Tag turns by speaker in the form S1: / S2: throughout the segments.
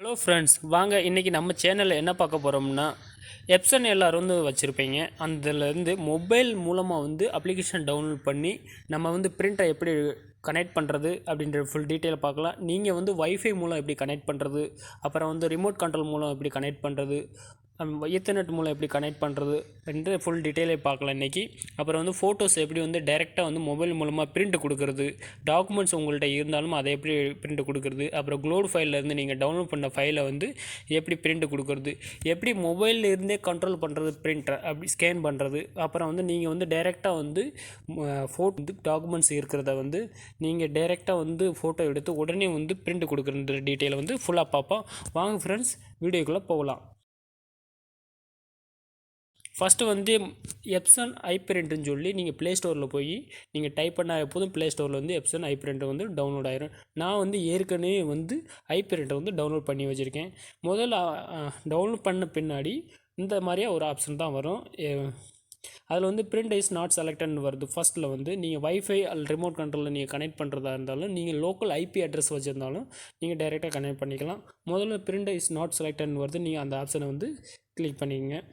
S1: Hello friends, வாங்க இன்றைக்கி நம்ம சேனலில் என்ன பார்க்க போகிறோம்னா, எப்சன் எல்லோரும் வந்து வச்சுருப்பீங்க. அதுலேருந்து மொபைல் மூலமாக வந்து அப்ளிகேஷன் டவுன்லோட் பண்ணி நம்ம வந்து பிரிண்டரை எப்படி கனெக்ட் பண்ணுறது அப்படின்ற ஃபுல் டீட்டெயில் பார்க்கலாம். நீங்கள் வந்து வைஃபை மூலம் எப்படி கனெக்ட் பண்ணுறது, அப்புறம் வந்து ரிமோட் கண்ட்ரோல் மூலம் எப்படி கனெக்ட் பண்ணுறது, ஈத்தர்நெட் மூலம் எப்படி கனெக்ட் பண்ணுறது என்று ஃபுல் டீட்டெயிலே பார்க்கலாம் இன்றைக்கி. அப்புறம் வந்து ஃபோட்டோஸ் எப்படி வந்து டைரெக்டாக வந்து மொபைல் மூலமாக பிரிண்ட் கொடுக்குறது, டாக்குமெண்ட்ஸ் உங்கள்கிட்ட இருந்தாலும் அதை எப்படி பிரிண்ட் கொடுக்குறது, அப்புறம் க்ளோட் ஃபைல்லேருந்து நீங்கள் டவுன்லோட் பண்ண ஃபைலை வந்து எப்படி பிரிண்ட் கொடுக்குறது, எப்படி மொபைலில் இருந்தே கண்ட்ரோல் பண்ணுறது பிரிண்டரை அப்படி ஸ்கேன் பண்ணுறது, அப்புறம் வந்து நீங்கள் வந்து டைரெக்டாக வந்து ஃபோட்டோ டாக்குமெண்ட்ஸ் இருக்கிறத வந்து நீங்கள் டைரெக்டாக வந்து ஃபோட்டோ எடுத்து உடனே வந்து பிரிண்ட் கொடுக்குற டீட்டெயிலை வந்து ஃபுல்லாக பார்ப்போம். வாங்க ஃப்ரெண்ட்ஸ், வீடியோக்குள்ளே போகலாம். ஃபஸ்ட்டு வந்து எப்சன் ஐபிரிண்ட்டுன்னு சொல்லி நீங்கள் ப்ளே ஸ்டோரில் போய் நீங்கள் டைப் பண்ண எப்போதும் ப்ளே ஸ்டோரில் வந்து எப்சன் ஐபிரிண்ட்டை வந்து டவுன்லோட் ஆயிரும். நான் வந்து ஏற்கனவே வந்து ஐபிரிண்ட்டை வந்து டவுன்லோட் பண்ணி வச்சுருக்கேன். முதல்ல டவுன்லோட் பண்ண பின்னாடி இந்த மாதிரியே ஒரு ஆப்ஷன் தான் வரும். அதில் வந்து பிரிண்ட் இஸ் நாட் செலக்டட்னு வருது. ஃபஸ்ட்டில் வந்து நீங்கள் வைஃபை அல்ல ரிமோட் கண்ட்ரோலில் நீங்கள் கனெக்ட் பண்ணுறதா இருந்தாலும், நீங்கள் லோக்கல் ஐபி அட்ரஸ் வச்சுருந்தாலும் நீங்கள் டைரெக்டாக கனெக்ட் பண்ணிக்கலாம். முதல்ல பிரிண்ட் இஸ் நாட் செலக்டட்னு வருது, நீங்கள் அந்த ஆப்ஷனை வந்து கிளிக் பண்ணிக்கங்க.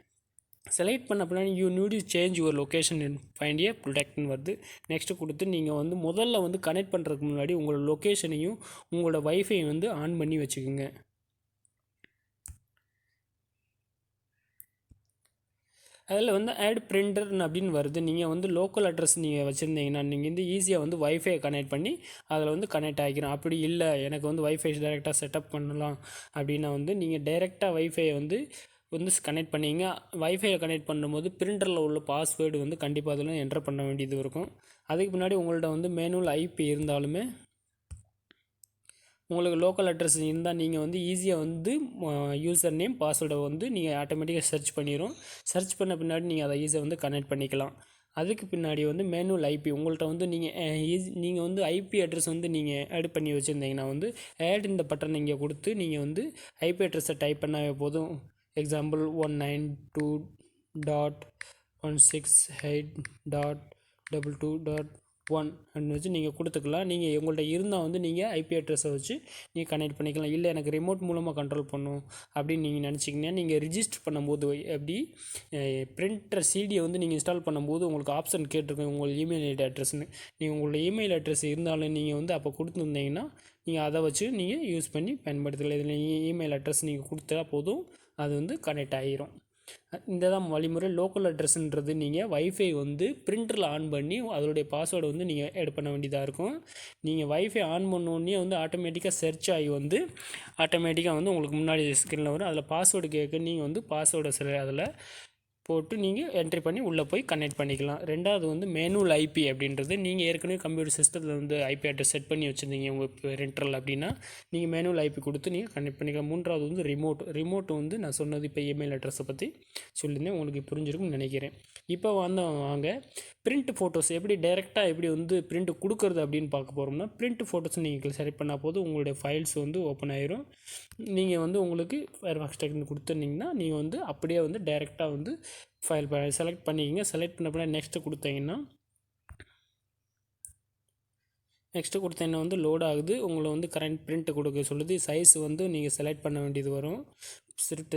S1: செலக்ட் பண்ண பின்னாடி you need you change your location in find a ப்ரொடக்ட்னு வருது. நெக்ஸ்ட்டு கொடுத்து நீங்கள் வந்து முதல்ல வந்து கனெக்ட் பண்ணுறதுக்கு முன்னாடி உங்களோட லொக்கேஷனையும் உங்களோட வைஃபையும் வந்து ஆன் பண்ணி வச்சுக்கோங்க. அதில் வந்து ஆட் பிரிண்டர் அப்படின்னு வருது. நீங்கள் வந்து லோக்கல் அட்ரஸ் நீங்கள் வச்சுருந்தீங்கன்னா நீங்கள் வந்து ஈஸியாக வந்து வைஃபை கனெக்ட் பண்ணி அதில் வந்து கனெக்ட் ஆகிக்கிறோம். அப்படி இல்லை எனக்கு வந்து வைஃபை டைரெக்டாக செட்டப் பண்ணலாம் அப்படின்னா வந்து நீங்கள் டைரெக்டாக வைஃபையை வந்து கனெக்ட் பண்ணிங்க. வைஃபையை கனெக்ட் பண்ணும்போது பிரிண்டரில் உள்ள பாஸ்வேர்டு வந்து கண்டிப்பாக அதில் என்டர் பண்ண வேண்டியது இருக்கும். அதுக்கு முன்னாடி உங்கள்கிட்ட வந்து மேனுவல் ஐபி இருந்தாலுமே உங்களுக்கு லோக்கல் அட்ரஸ் இருந்தால் நீங்கள் வந்து ஈஸியாக வந்து யூசர் நேம் பாஸ்வேர்டை வந்து நீங்கள் ஆட்டோமேட்டிக்காக சர்ச் பண்ணிடும். சர்ச் பண்ண பின்னாடி நீங்கள் அதை ஈஸியாக வந்து கனெக்ட் பண்ணிக்கலாம். அதுக்கு பின்னாடி வந்து மேனுவல் ஐபி உங்கள்கிட்ட வந்து நீங்கள் வந்து ஐபி அட்ரஸ் வந்து நீங்கள் ஆட் பண்ணி வச்சுருந்தீங்கன்னா வந்து ஆட் இந்த பட்டன் நீங்கள் கொடுத்து நீங்கள் வந்து ஐபி அட்ரஸை டைப் பண்ணாவே போதும். எக்ஸாம்பிள் 192.168.22.1 அப்படின்னு வச்சு நீங்கள் கொடுத்துக்கலாம். நீங்கள் உங்கள்கிட்ட இருந்தால் வந்து நீங்கள் ஐபி அட்ரஸை வச்சு நீங்கள் கனெக்ட் பண்ணிக்கலாம். இல்லை எனக்கு ரிமோட் மூலமாக கண்ட்ரோல் பண்ணும் அப்படின்னு நீங்கள் நினச்சிங்கன்னா நீங்கள் ரிஜிஸ்டர் பண்ணும்போது எப்படி பிரிண்டர் சிடியை வந்து நீங்கள் இன்ஸ்டால் பண்ணும்போது உங்களுக்கு ஆப்ஷன் கேட்டிருக்கோம் உங்கள் இமெயில் ஐடி அட்ரஸ்ன்னு. நீங்கள் உங்களோட இமெயில் அட்ரஸ் இருந்தாலும் நீங்கள் வந்து அப்போ கொடுத்துருந்தீங்கன்னா நீங்கள் அதை வச்சு நீங்கள் யூஸ் பண்ணி பயன்படுத்தலாம். இதில் இமெயில் அட்ரஸ் நீங்கள் கொடுத்தா போதும், அது வந்து கனெக்ட் ஆகிரும். இந்த தான் வழிமுறை. லோக்கல் அட்ரஸ்ன்றது நீங்கள் வைஃபை வந்து பிரிண்டரில் ஆன் பண்ணி அதோடைய பாஸ்வேர்டை வந்து நீங்கள் ஆட் பண்ண வேண்டியதாக இருக்கும். நீங்கள் வைஃபை ஆன் பண்ணோடனே வந்து ஆட்டோமேட்டிக்காக சர்ச் ஆகி வந்து ஆட்டோமேட்டிக்காக வந்து உங்களுக்கு முன்னாடி ஸ்க்ரீனில் வரும். அதில் பாஸ்வேர்டு கேட்க நீங்கள் வந்து பாஸ்வேர்டை அதில் போட்டு நீங்கள் என்ட்ரி பண்ணி உள்ளே போய் கனெக்ட் பண்ணிக்கலாம். ரெண்டாவது வந்து மேனுவல் ஐபி அப்படின்றது நீங்கள் ஏற்கனவே கம்ப்யூட்டர் சிஸ்டத்தில் வந்து ஐபி அட்ரஸ் செட் பண்ணி வச்சுருந்தீங்க உங்கள் பிரிண்டரில் அப்படின்னா நீங்கள் மேனுவல் ஐபி கொடுத்து நீங்கள் கனெக்ட் பண்ணிக்கலாம். மூன்றாவது வந்து ரிமோட் வந்து நான் சொன்னது இப்போ இமெயில் அட்ரஸை பற்றி சொல்லியிருந்தேன், உங்களுக்கு புரிஞ்சிருக்கும்னு நினைக்கிறேன். இப்போ வாங்க பிரிண்ட் ஃபோட்டோஸ் எப்படி டைரெக்டாக எப்படி வந்து பிரிண்ட் கொடுக்குறது அப்படின்னு பார்க்க போகிறோம்னா, பிரிண்ட் ஃபோட்டோஸ் நீங்கள் செலக்ட் பண்ணால் போது உங்களுடைய ஃபைல்ஸ் வந்து ஓப்பன் ஆயிரும். நீங்கள் வந்து உங்களுக்கு Firefoxtech கொடுத்துருந்தீங்கன்னா நீங்கள் வந்து அப்படியே வந்து டைரெக்டாக வந்து ஃபைல் செலக்ட் பண்ணிக்கிங்க. செலக்ட் பண்ண பின்னாடி நெக்ஸ்ட்டு கொடுத்தீங்கன்னா வந்து லோட் ஆகுது. உங்களை வந்து கரண்ட் பிரிண்ட் கொடுக்க சொல்லுது. சைஸ் வந்து நீங்கள் செலக்ட் பண்ண வேண்டியது வரும்.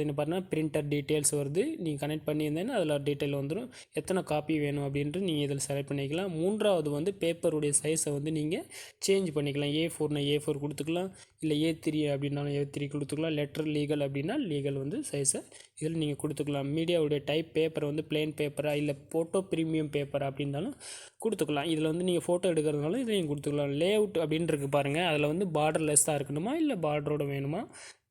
S1: என்ன பண்ணால் பிரிண்டர் டீட்டெயில்ஸ் வருது. நீங்கள் கனெக்ட் பண்ணியிருந்தேன்னா அதில் டீட்டெயில் வந்துடும். எத்தனை காப்பி வேணும் அப்படின்ட்டு நீங்கள் இதில் செலக்ட் பண்ணிக்கலாம். மூன்றாவது வந்து பேப்பருடைய சைஸை வந்து நீங்கள் சேஞ்ச் பண்ணிக்கலாம். A4னா A4 கொடுத்துக்கலாம், இல்லை A3 அப்படின்னாலும் A3 கொடுத்துக்கலாம். லெட்டர் லீகல் அப்படின்னா லீகல் வந்து சைஸை இதில் நீங்கள் கொடுத்துக்கலாம். மீடியாவுடைய டைப் பேப்பர் வந்து பிளெயின் பேப்பரா இல்லை ஃபோட்டோ ப்ரீமியம் பேப்பர் அப்படின்னாலும் கொடுத்துக்கலாம். இதில் வந்து நீங்கள் ஃபோட்டோ எடுக்கிறதுனால இதை நீங்கள் கொடுத்துக்கலாம். லே அவுட் அப்படின்னு இருக்குது பாருங்கள், அதில் வந்து பார்டர் லெஸ்ஸாக இருக்கணுமா இல்லை பார்டரோட வேணுமா,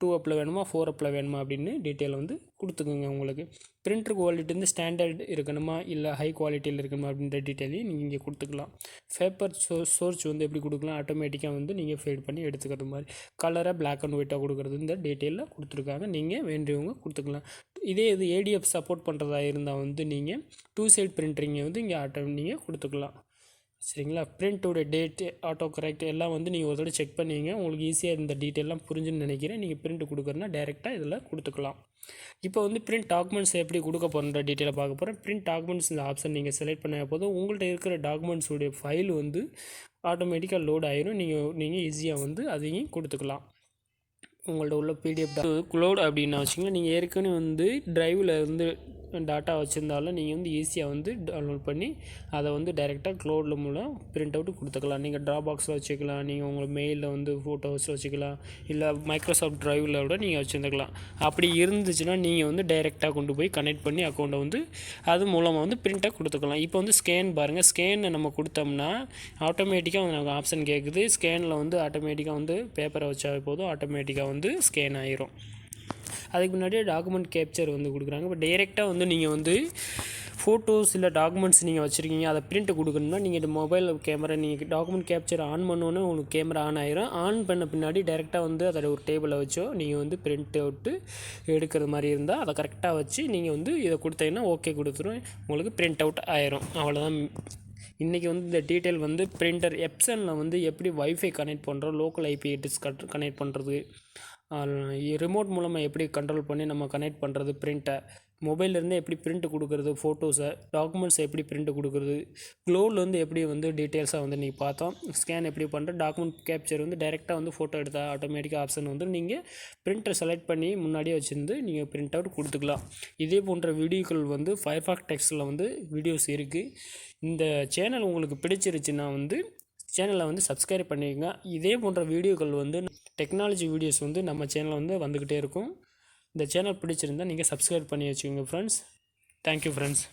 S1: 2 வேணுமா 4 வேணுமா அப்படின்னு டீட்டெயில் வந்து கொடுத்துக்குங்க. உங்களுக்கு பிரிண்டர் குவாலிட்டி வந்து ஸ்டாண்டர்ட் இருக்கணுமா இல்லை ஹை குவாலிட்டியில் இருக்கணுமா அப்படின்ற டீட்டெயிலையும் நீங்கள் இங்கே கொடுத்துக்கலாம். பேப்பர் சோர்ஸ் வந்து எப்படி கொடுக்கலாம், ஆட்டோமேட்டிக்காக வந்து நீங்கள் ஃபேட் பண்ணி எடுத்துக்கிறது மாதிரி. கலராக பிளாக் அண்ட் ஒயிட்டாக கொடுக்குறது இந்த டீட்டெயிலில் கொடுத்துருக்காங்க. நீங்கள் வேண்டியவங்க கொடுத்துக்கலாம். இதே இது ஏடிஎஃப் சப்போர்ட் பண்ணுறதா இருந்தால் வந்து நீங்கள் 2 சைட் பிரிண்டரிங்கை வந்து இங்கே நீங்கள் கொடுத்துக்கலாம். சரிங்களா. பிரிண்ட்டோட டேட் ஆட்டோ கரெக்ட் எல்லாம் வந்து நீங்கள் ஒரு தடவை செக் பண்ணிங்க. உங்களுக்கு ஈஸியாக இந்த டீட்டெயிலாம் புரிஞ்சுன்னு நினைக்கிறேன். நீங்கள் பிரிண்ட் கொடுக்குறதுனா டேரெக்டாக இதில் கொடுத்துக்கலாம். இப்போ வந்து பிரிண்ட் டாக்குமெண்ட்ஸ் எப்படி கொடுக்க போகிற டீட்டெயிலை பார்க்க போகிறேன். பிரிண்ட் டாக்குமெண்ட்ஸ் இந்த ஆப்ஷன் நீங்கள் செலக்ட் பண்ண போதும் உங்கள்கிட்ட இருக்கிற டாக்குமெண்ட்ஸுடைய ஃபைல் வந்து ஆட்டோமேட்டிக்காக லோட் ஆயிரும். நீங்கள் ஈஸியாக வந்து அதையும் கொடுத்துக்கலாம். உங்கள்ட்ட உள்ள பிடிஎஃப் க்ளவுட் அப்படின்னு வச்சிங்கன்னா நீங்கள் ஏற்கனவே வந்து ட்ரைவில் இருந்து டாட்டா வச்சுருந்தாலும் நீங்கள் வந்து ஈஸியாக வந்து டவுன்லோட் பண்ணி அதை வந்து டைரெக்டாக க்ளவுடில் மூலம் பிரிண்ட் அவுட் கொடுத்துக்கலாம். நீங்கள் ட்ராபாக்ஸில் வச்சுக்கலாம், நீங்கள் உங்கள் மெயிலில் வந்து ஃபோட்டோஸில் வச்சுக்கலாம், இல்லை மைக்ரோசாஃப்ட் ட்ரைவில் கூட நீங்கள் வச்சுருந்துக்கலாம். அப்படி இருந்துச்சுன்னா நீங்கள் வந்து டைரெக்டாக கொண்டு போய் கனெக்ட் பண்ணி அக்கௌண்ட்டை வந்து அது மூலமாக வந்து பிரிண்ட்டாக கொடுத்துக்கலாம். இப்போ வந்து ஸ்கேன் பாருங்கள், ஸ்கேனை நம்ம கொடுத்தோம்னா ஆட்டோமேட்டிக்காக வந்து நமக்கு ஆப்ஷன் கேட்குது. ஸ்கேனில் வந்து ஆட்டோமேட்டிக்காக வந்து பேப்பரை வச்சாவே போதும், ஆட்டோமேட்டிக்காக வந்து ஸ்கேன் ஆயிரும். அதுக்கு முன்னாடியே டாக்குமெண்ட் கேப்சர் வந்து கொடுக்குறாங்க. இப்போ டைரெக்டாக வந்து நீங்கள் வந்து ஃபோட்டோஸ் இல்லை டாக்குமெண்ட்ஸ் நீங்கள் வச்சுருக்கீங்க, அதை பிரிண்ட் கொடுக்கணும்னா நீங்கள் இந்த மொபைல் கேமரா நீங்கள் டாக்குமெண்ட் கேப்சர் ஆன் பண்ணோன்னே உங்களுக்கு கேமரா ஆன் ஆயிரும். ஆன் பண்ண பின்னாடி டைரெக்டாக வந்து அதை ஒரு டேபிளில் வச்சோ நீங்கள் வந்து பிரிண்ட் அவுட்டு எடுக்கிற மாதிரி இருந்தால் அதை கரெக்டாக வச்சு நீங்கள் வந்து இதை கொடுத்தீங்கன்னா ஓகே கொடுத்துரும், உங்களுக்கு பிரிண்ட் அவுட் ஆயிரும். அவ்வளோதான். இன்றைக்கி வந்து இந்த டீட்டெயில் வந்து பிரிண்டர் எப்சனில் வந்து எப்படி வைஃபை கனெக்ட் பண்ணுறோம், லோக்கல் ஐபி அட்ரஸ் கனெக்ட் பண்ணுறது, ரிமோட் மூலமாக எப்படி கண்ட்ரோல் பண்ணி நம்ம கனெக்ட் பண்ணுறது, பிரிண்ட்டை மொபைல்லேருந்து எப்படி பிரிண்ட் கொடுக்குறது, ஃபோட்டோஸை டாக்குமெண்ட்ஸை எப்படி பிரிண்ட் கொடுக்குறது, க்ளோவ்லேருந்து எப்படி வந்து டீட்டெயில்ஸாக வந்து நீங்கள் பார்த்தோம். ஸ்கேன் எப்படி பண்ணுறது, டாக்குமெண்ட் கேப்சர் வந்து டைரெக்டாக வந்து ஃபோட்டோ எடுத்தால் ஆட்டோமேட்டிக்காக ஆப்ஷன் வந்து நீங்கள் பிரிண்டரை செலக்ட் பண்ணி முன்னாடியே வச்சுருந்து நீங்கள் பிரிண்ட் அவுட் கொடுத்துக்கலாம். இதே போன்ற வீடியோக்கள் வந்து ஃபயர்ஃபாக்ஸ் வந்து வீடியோஸ் இருக்குது. இந்த சேனல் உங்களுக்கு பிடிச்சிருச்சுன்னா வந்து சேனலை வந்து சப்ஸ்கிரைப் பண்ணிக்கங்க. இதே போன்ற வீடியோக்கள் வந்து டெக்னாலஜி வீடியோஸ் வந்து நம்ம சேனலில் வந்து வந்துக்கிட்டே இருக்கும். இந்த சேனல் பிடிச்சிருந்தால் நீங்கள் சப்ஸ்கிரைப் பண்ணி வச்சுக்கோங்க ஃப்ரெண்ட்ஸ். Thank you friends.